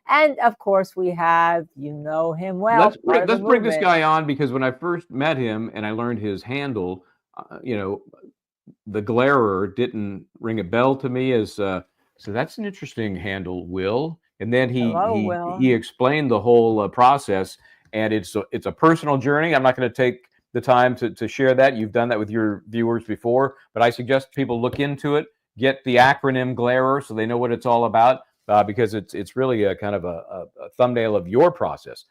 And of course, we have, you know him well, Let's part bring, of the let's bring this movement. guy on because when I first met him and I learned his handle, the Glarer didn't ring a bell to me as so that's an interesting handle, Will. And then he Hello, he Will. he explained the whole process, and it's a personal journey. I'm not going to take the time to share that. You've done that with your viewers before, but I suggest people look into it, get the acronym Glarer so they know what it's all about, because it's really a kind of a thumbnail of your process,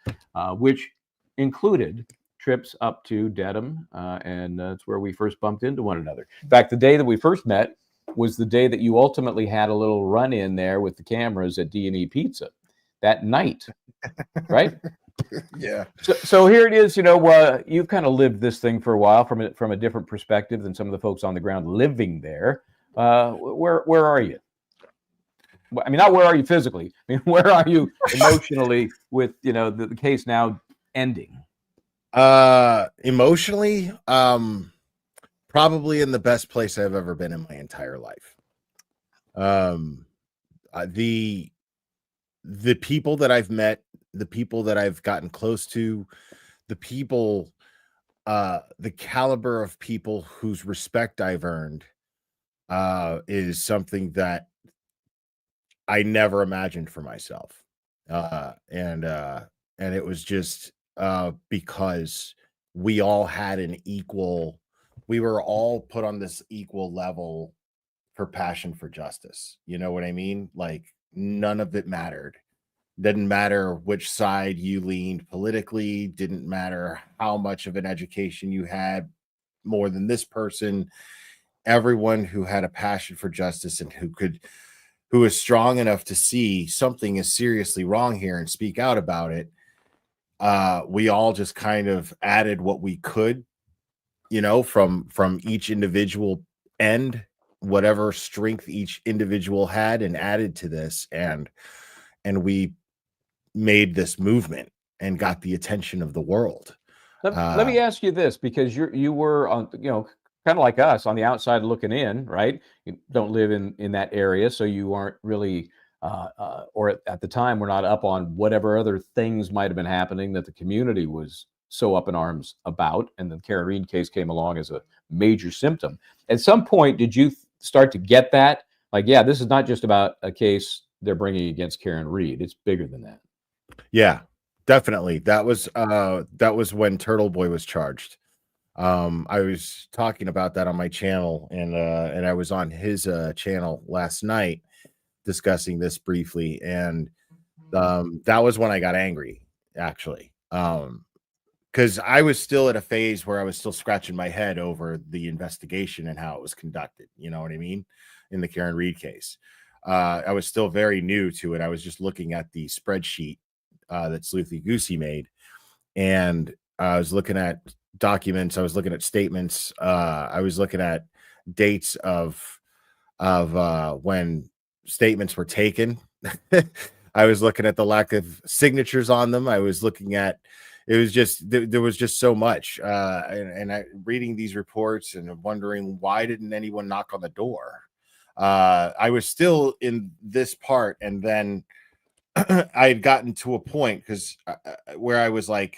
which included trips up to Dedham, and that's where we first bumped into one another. In fact, the day that we first met was the day that you ultimately had a little run in there with the cameras at D&E Pizza that night, right? Yeah. So here it is. You've kind of lived this thing for a while from a different perspective than some of the folks on the ground living there. Where are you? I mean, not where are you physically. I mean, where are you emotionally with the case now ending? Emotionally, probably in the best place I've ever been in my entire life. The people that I've met, the people that I've gotten close to, the people, the caliber of people whose respect I've earned, is something that I never imagined for myself. And it was just because we all had we were all put on this equal level for passion for justice. You know what I mean? Like none of it mattered. Didn't matter which side you leaned politically, didn't matter how much of an education you had more than this person. Everyone who had a passion for justice and who is strong enough to see something is seriously wrong here and speak out about it. We all just kind of added what we could, from each individual end, whatever strength each individual had, and added to this, and we made this movement and got the attention of the world. Let me ask you this, because you were on, kind of like us on the outside looking in, right? You don't live in that area, so you aren't really, or at the time, we're not up on whatever other things might have been happening that the community was so up in arms about. And the Karen Read case came along as a major symptom. At some point, did you start to get that? Like, yeah, this is not just about a case they're bringing against Karen Read. It's bigger than that. Yeah, definitely. That was when Turtle Boy was charged. I was talking about that on my channel, and I was on his channel last night discussing this briefly, and that was when I got angry, actually, because I was still at a phase where I was still scratching my head over the investigation and how it was conducted. You know what I mean? In the Karen Read case, I was still very new to it. I was just looking at the spreadsheet that Sleuthy Goosey made, and I was looking at documents, I was looking at statements, I was looking at dates of when statements were taken. I was looking at the lack of signatures on them. I was looking at, it was just there was just so much, and I reading these reports and wondering why didn't anyone knock on the door. I was still in this part, and then I had gotten to a point where I was like,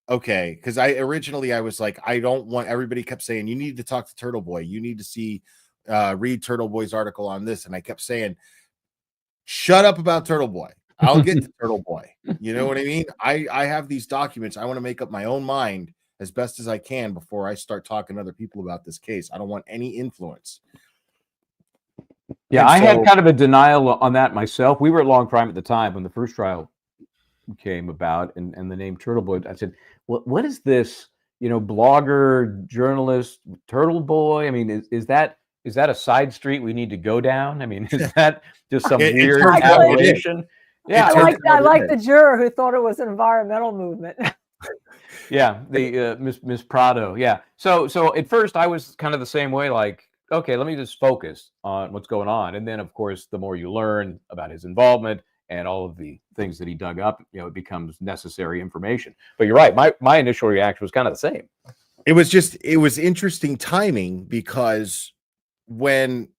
okay, because I was like, I don't want, everybody kept saying, you need to talk to Turtle Boy. You need to read Turtle Boy's article on this. And I kept saying, shut up about Turtle Boy. I'll get to Turtle Boy. You know what I mean? I have these documents. I want to make up my own mind as best as I can before I start talking to other people about this case. I don't want any influence. Yeah, I had kind of a denial on that myself. We were at Long Crime at the time when the first trial came about, and the name Turtle Boy. I said, what is this? Blogger, journalist, Turtle Boy? I mean, is that a side street we need to go down? I mean, is that just some weird aberration? Yeah, I like the juror who thought it was an environmental movement. Yeah, the Miss Prado. Yeah. So at first I was kind of the same way, like, okay, let me just focus on what's going on. And then, of course, the more you learn about his involvement and all of the things that he dug up, it becomes necessary information. But you're right. My initial reaction was kind of the same. It was interesting timing, because when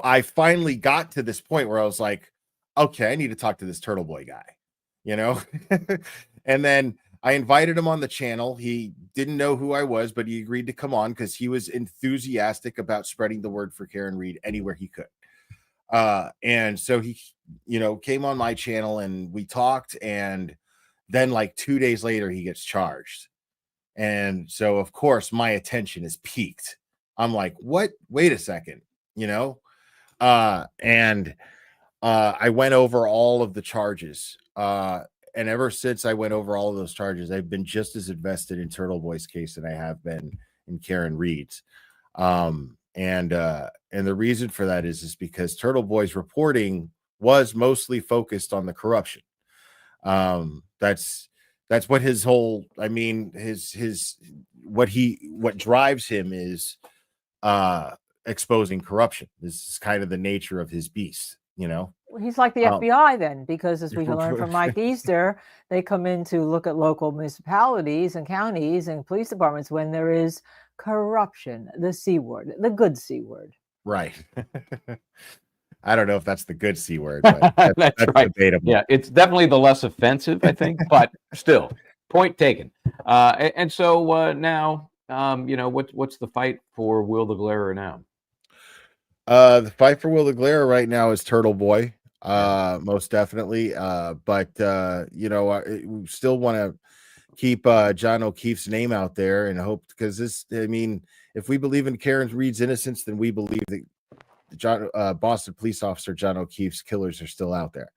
I finally got to this point where I was like, okay, I need to talk to this Turtle Boy guy. you know. And then I invited him on the channel. He didn't know who I was, but he agreed to come on because he was enthusiastic about spreading the word for Karen Read anywhere he could. And so he, came on my channel and we talked, and then like 2 days later he gets charged. And so of course my attention is piqued. I'm like, what? Wait a second, and I went over all of the charges. And ever since I went over all of those charges, I've been just as invested in Turtle Boy's case than I have been in Karen Read's. And the reason for that is because Turtle Boy's reporting was mostly focused on the corruption. That's what his whole, what drives him is exposing corruption. This is kind of the nature of his beast, He's like the FBI then, because as we learned from Mike Easter, they come in to look at local municipalities and counties and police departments when there is corruption, the C word, the good C word. Right. I don't know if that's the good C word, but that's right. Debatable. Yeah, it's definitely the less offensive, I think, but still, point taken. And so now, what's the fight for Will the Glairer now? The fight for Will the Glairer right now is Turtle Boy, most definitely. But we still want to keep John O'Keefe's name out there and hope, because if we believe in Karen Read's innocence, then we believe that Boston police officer John O'Keefe's killers are still out there.